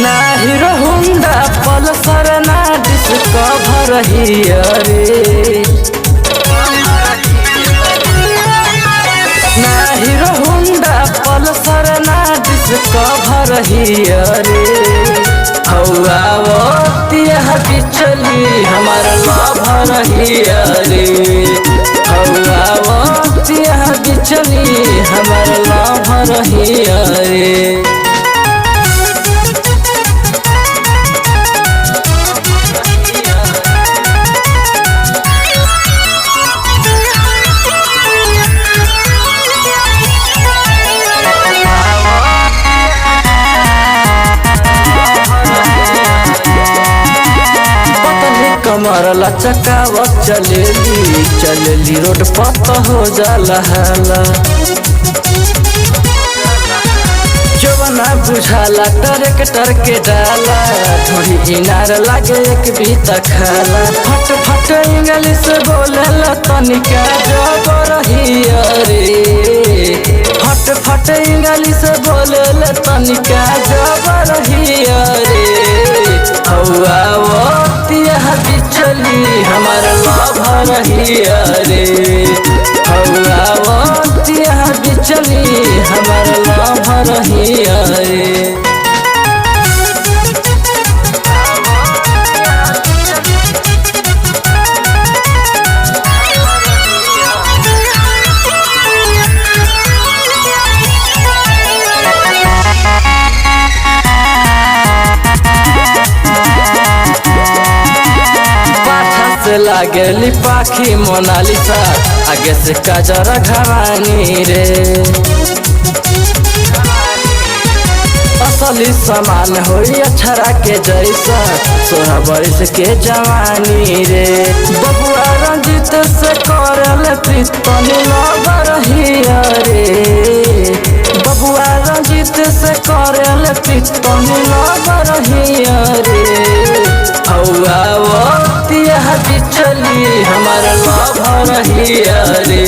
ना hero Honda Pulsar ना discover हिया रे, ना हीरो होंडा पल्सर ना डिस्कवर हिया रे। हौआवतिया बिचली हमार लभर हिया रे, हौआवतिया बिचली हमार लभर हिया रे। कमर लचकावत चलेली रोड पत हो जाला हाला। जवना बुझाला ट्रैक्टर के डाला, थोड़ी इनार लागे एक बीता खाला। फट फट इंग्लिश बोलेला तनिका जबर हिया रे, फट फट इंग्लिश बोलेला तनिका जबर हिया रे। हौआवतिया बिचली हमार लभर हिया रे, हौआवतिया बिचली हमार लभर हिया रे। लागेली पाखी मोनालिसा, आगे से काजरा घरानी रे। असली समान होई अछरा के जैसा, 16 बरिस के जवानी रे। बबुआ रंजित से करल प्रीतनी लबर हिया रे, बबुआ रंजित से करल प्रीतनी लबर हिया रे। हौआवतिया बिचली हमार लभर हिया रे,